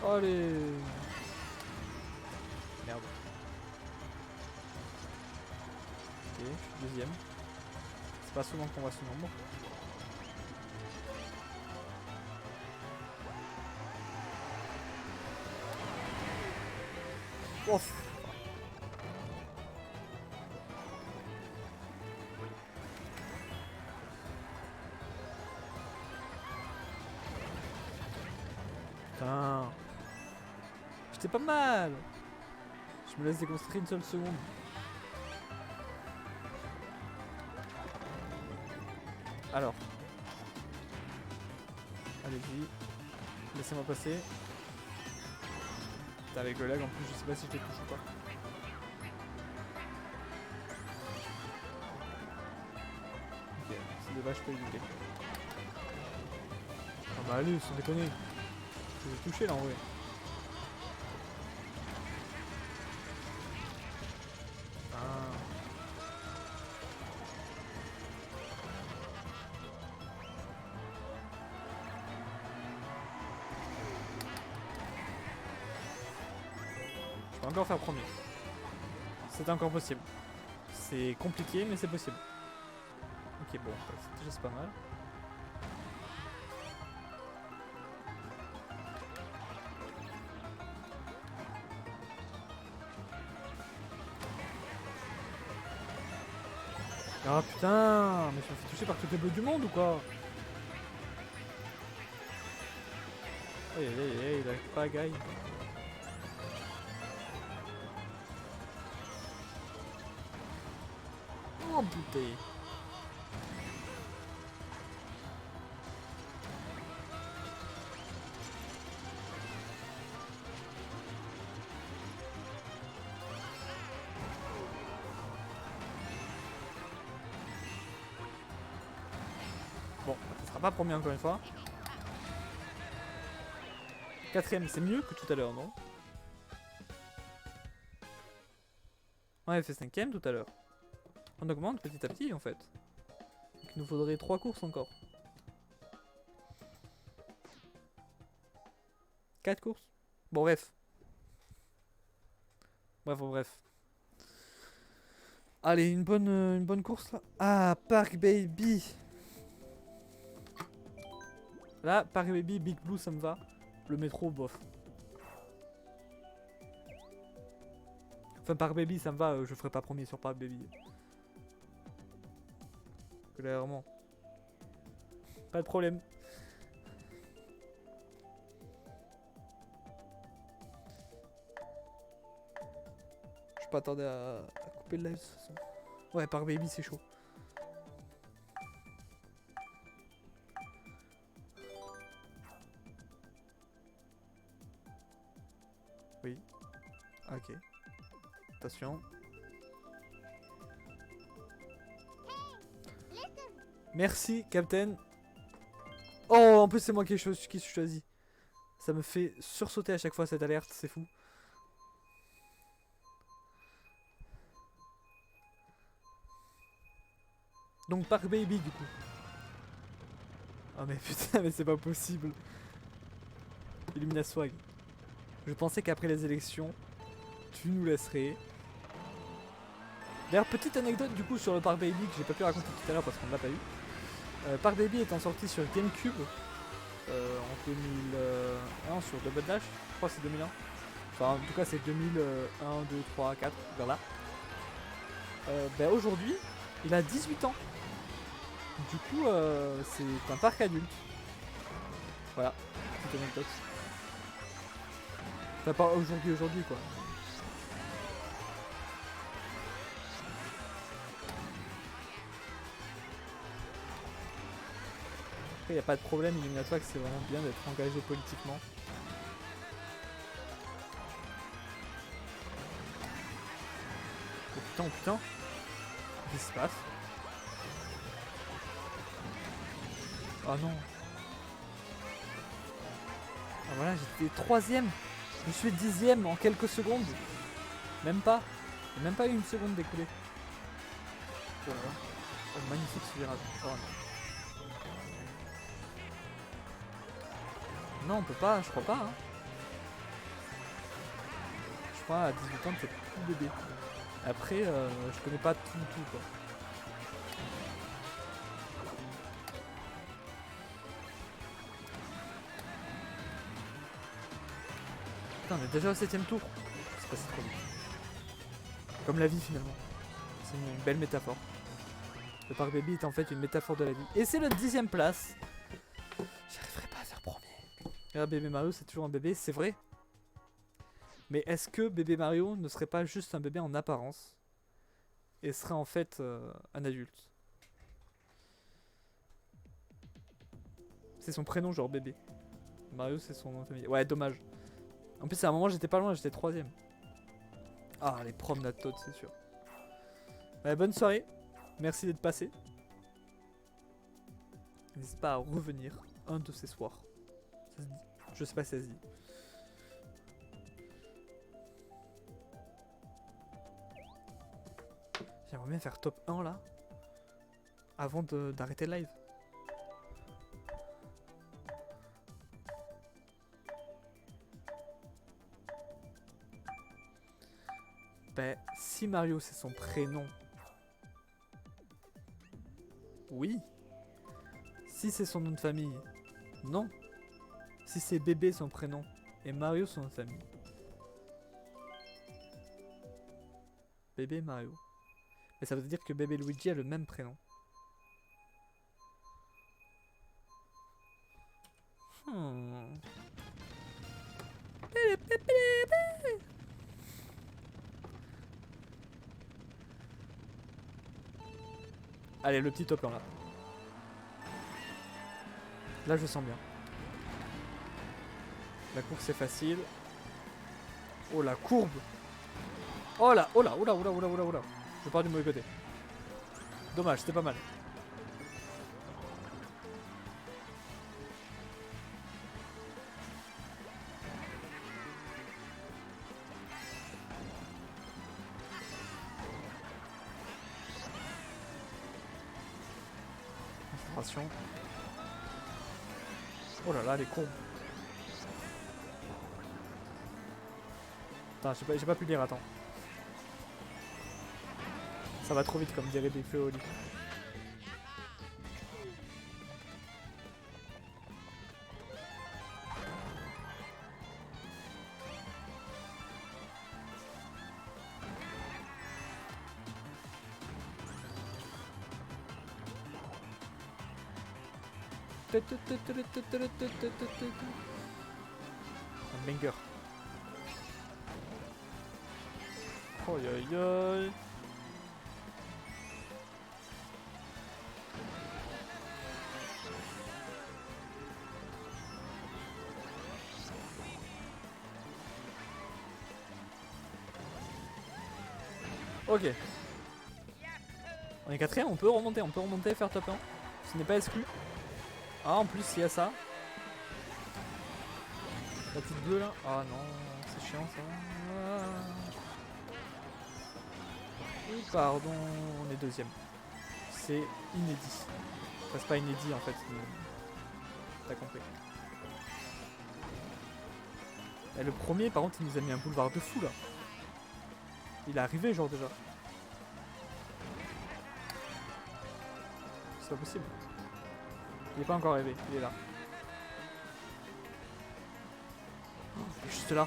[SPEAKER 1] Allez. Merde. Ok, je suis deuxième. C'est pas souvent qu'on voit ce nombre. Ouf. Putain. J'étais pas mal. Je me laisse déconcentrer une seule seconde. Alors. Allez-y. Laissez-moi passer. Avec le lag en plus, je sais pas si je les touche ou pas. Ok, c'est dommage, je peux éviter. Ah bah allez, sans déconner. Je vais toucher là en vrai. Ah. Je peux encore faire premier. C'est encore possible. C'est compliqué, mais c'est possible. Ok, bon, déjà c'est pas mal. Ah putain, mais je me fais toucher par toutes les bleus du monde ou quoi? Aïe aïe aïe aïe, il a pas gagne. Oh putain. Bon, ça sera pas premier encore une fois. Quatrième, c'est mieux que tout à l'heure, non? On avait fait cinquième tout à l'heure. On augmente petit à petit en fait. Donc il nous faudrait 3 courses encore. 4 courses. Bon bref. Bref. Allez, une bonne course là. Ah, Park Baby. Là, Park Baby, Big Blue, ça me va. Le métro, bof. Enfin, Park Baby, ça me va. Je ferai pas premier sur Park Baby. Clairement. Pas de problème. Je peux attendre à couper le live de toute façon. Ouais, Park Baby, c'est chaud. Oui. Ok. Attention. Merci, Captain. Oh, en plus, c'est moi qui suis choisi. Ça me fait sursauter à chaque fois cette alerte, c'est fou. Donc, Park Baby, du coup. Oh, mais putain, mais c'est pas possible. Illumina Swag. Je pensais qu'après les élections, tu nous laisserais. D'ailleurs, petite anecdote du coup sur le Park Baby que j'ai pas pu raconter tout à l'heure parce qu'on l'a pas eu. Park Baby étant sorti sur GameCube en 2001 sur Double Dash, je crois que c'est 2001. Enfin, en tout cas, c'est 2001, 2, 3, 4, vers là. Ben, aujourd'hui, il a 18 ans. Du coup, c'est un parc adulte. Voilà, petite anecdote. Enfin, pas aujourd'hui quoi. Après, il n'y a pas de problème, Illuminatoire, c'est vraiment bien d'être engagé politiquement. Oh putain. Qu'est-ce qui se passe? Oh non. Ah voilà, j'étais 3ème. Je suis 10ème en quelques secondes. Même pas. Il n'y a même pas eu une seconde d'écoulée. Oh là là. Oh, magnifique ce virage. Oh non. Non, on peut pas, je crois pas. Hein. Je crois à 18 ans, t'es plus bébé. Après, je connais pas tout quoi. Putain, on est déjà au 7ème tour. C'est passé trop vite. Comme la vie finalement. C'est une belle métaphore. Le Park Baby est en fait une métaphore de la vie. Et c'est le 10ème place. J'arriverai pas à faire premier. Regarde, bébé Mario, c'est toujours un bébé, c'est vrai. Mais est-ce que bébé Mario ne serait pas juste un bébé en apparence et serait en fait un adulte? C'est son prénom, genre bébé. Mario, c'est son nom de famille. Ouais, dommage. En plus, à un moment, j'étais pas loin, j'étais 3ème. Ah, les promenades Toad, c'est sûr. Ouais, bonne soirée. Merci d'être passé. N'hésite pas à revenir un de ces soirs. Ça se dit. Je sais pas si ça se dit. J'aimerais bien faire top 1 là. Avant d'arrêter le live. Ben, si Mario c'est son prénom Oui. Si c'est son nom de famille, non. Si c'est bébé son prénom et Mario son nom de famille. Bébé Mario. Mais ça veut dire que bébé Luigi a le même prénom. Allez, le petit top 1 là. Là, je sens bien. La course est facile. Oh la courbe. Oh là, oh là, oh là, oh là, oh là, oh là, oh là. Je pars du mauvais côté. Dommage, c'était pas mal. Concentration. Oh là là, les courbes. Attends, j'ai pas pu lire, attends. Ça va trop vite comme dirait des feux au lit. Un banger. Oh aïe aïe. Ok. On est quatrième, on peut remonter, faire top 1. Ce n'est pas exclu. Ah, en plus, il y a ça. La petite bleue là. Ah non, c'est chiant ça. Ah. Oui, pardon, on est deuxième. C'est inédit. Enfin, c'est pas inédit en fait. T'as compris. Et le premier, par contre, il nous a mis un boulevard de fou là. Il est arrivé, genre déjà. C'est pas possible. Il est pas encore arrivé, il est là. Oh, juste là.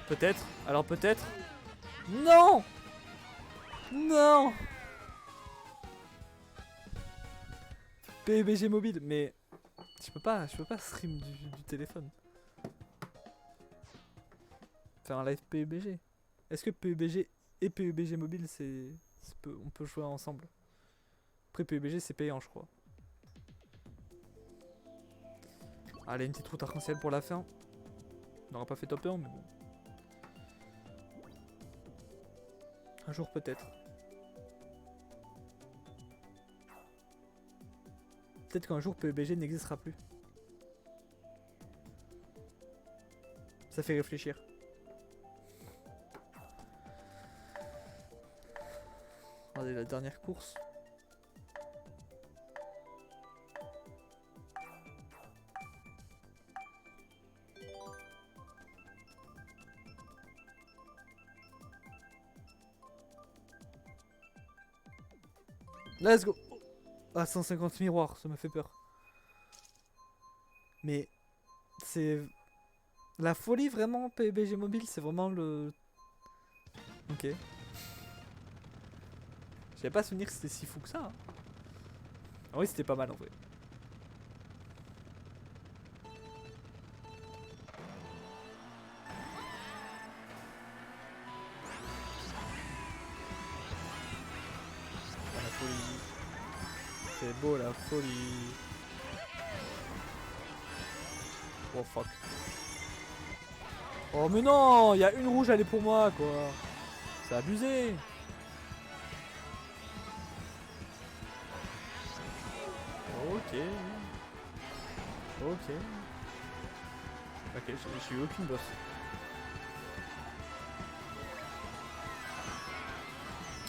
[SPEAKER 1] Peut-être. Alors peut-être. Non! Non! PUBG mobile, mais je peux pas stream du téléphone. Faire un live PUBG. Est-ce que PUBG et PUBG mobile on peut jouer ensemble? Après PUBG c'est payant je crois. Allez, une petite route arc-en-ciel pour la fin. On n'aura pas fait top 1 mais bon. Un jour peut-être. Peut-être qu'un jour PUBG n'existera plus. Ça fait réfléchir. Regardez la dernière course. Let's go. Ah, 150 miroirs, ça me fait peur. Mais c'est la folie vraiment PUBG mobile, c'est vraiment le... Ok. J'avais pas souvenir que c'était si fou que ça. Hein. Ah oui, c'était pas mal en vrai. La folie. C'est beau la folie. Oh fuck. Oh mais non, il y a une rouge, elle est pour moi quoi. C'est abusé. Ok. Ok. Ok, j'ai eu aucune bosse.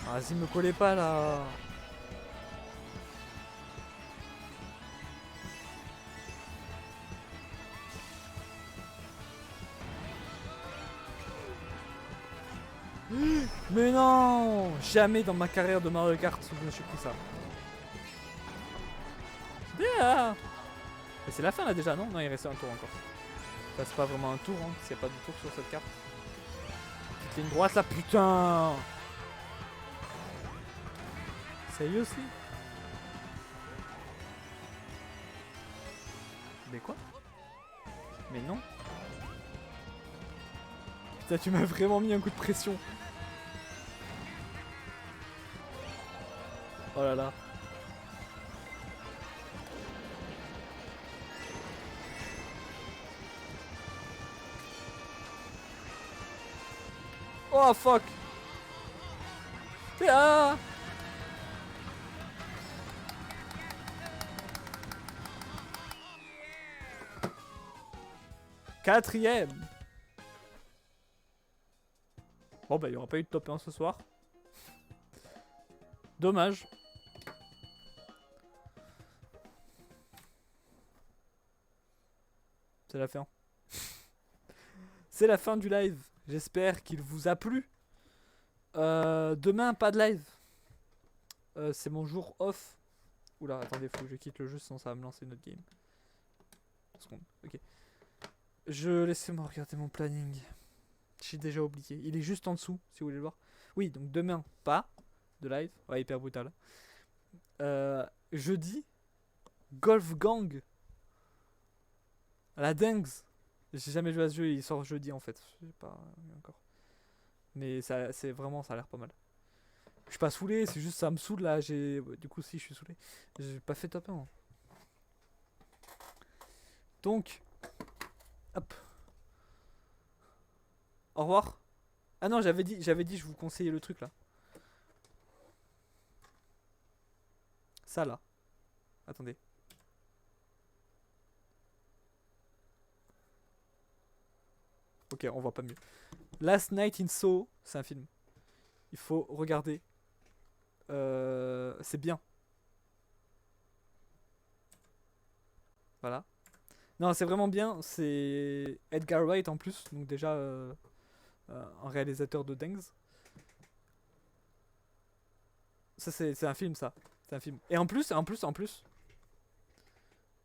[SPEAKER 1] Ah, vas-y, me collez pas là. Mais non! Jamais dans ma carrière de Mario Kart je me suis pris ça. Ah. Mais c'est la fin là déjà, non? Non, il reste un tour encore. Enfin, c'est pas vraiment un tour, hein, s'il n'y a pas de tour sur cette carte. Petite ligne droite là, putain! Sérieux aussi? Mais quoi? Mais non. Putain, tu m'as vraiment mis un coup de pression. Oh là là. Oh fuck. Ah. Quatrième. Bon bah il n'y aura pas eu de top 1 ce soir. Dommage. C'est la fin. C'est la fin du live. J'espère qu'il vous a plu. Demain, pas de live. C'est mon jour off. Oula, attendez, faut que je quitte le jeu sinon ça va me lancer une autre game. 2 secondes, ok. Laissez-moi regarder mon planning. J'ai déjà oublié. Il est juste en dessous, si vous voulez le voir. Oui, donc demain, pas de live. Ouais, hyper brutal. Jeudi, Golf Gang. À la dingue. J'ai jamais joué à ce jeu, il sort jeudi en fait. Je sais pas encore. Mais ça, c'est vraiment, ça a l'air pas mal. Je suis pas saoulé, c'est juste ça me saoule là. Du coup, si je suis saoulé. J'ai pas fait top 1. Hein. Donc, hop. Au revoir. Ah non, j'avais dit, je vous conseillais le truc là. Ça là. Attendez. Ok, on voit pas mieux. Last Night in Soho, c'est un film. Il faut regarder. C'est bien. Voilà. Non, c'est vraiment bien. C'est Edgar Wright en plus. Donc déjà, un réalisateur de dingues. Ça, c'est un film, ça. C'est un film. Et en plus,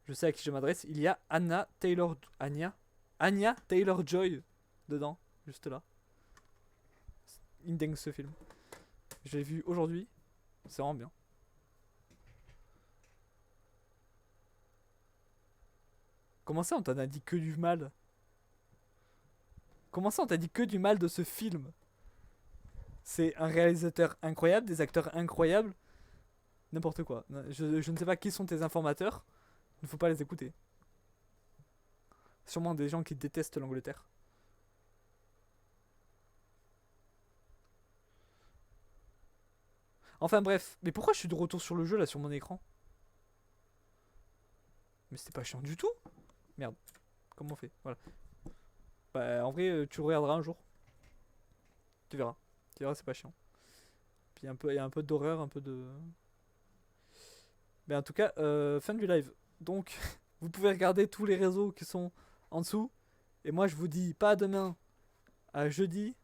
[SPEAKER 1] je sais à qui je m'adresse. Il y a Anya Taylor-Joy dedans. Juste là. Il dingue ce film. Je l'ai vu aujourd'hui. C'est vraiment bien. Comment ça, on t'en a dit que du mal? Comment ça, on t'a dit que du mal de ce film? C'est un réalisateur incroyable, des acteurs incroyables. N'importe quoi. Je ne sais pas qui sont tes informateurs. Il ne faut pas les écouter. Sûrement des gens qui détestent l'Angleterre. Enfin bref. Mais pourquoi je suis de retour sur le jeu là sur mon écran? Mais c'était pas chiant du tout. Merde. Comment on fait? Voilà. Bah en vrai tu regarderas un jour. Tu verras. Tu verras c'est pas chiant. Puis il y a un peu d'horreur, un peu de... Mais en tout cas, fin du live. Donc vous pouvez regarder tous les réseaux qui sont en dessous. Et moi je vous dis pas à demain, à jeudi.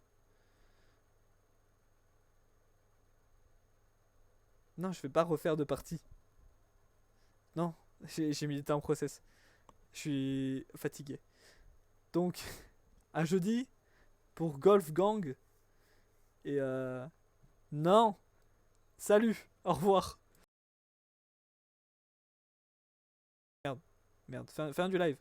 [SPEAKER 1] Non, je vais pas refaire de partie. Non, j'ai mis le temps en process. Je suis fatigué. Donc, à jeudi pour Golf Gang. Et non, salut, au revoir. Merde, merde, fin du live.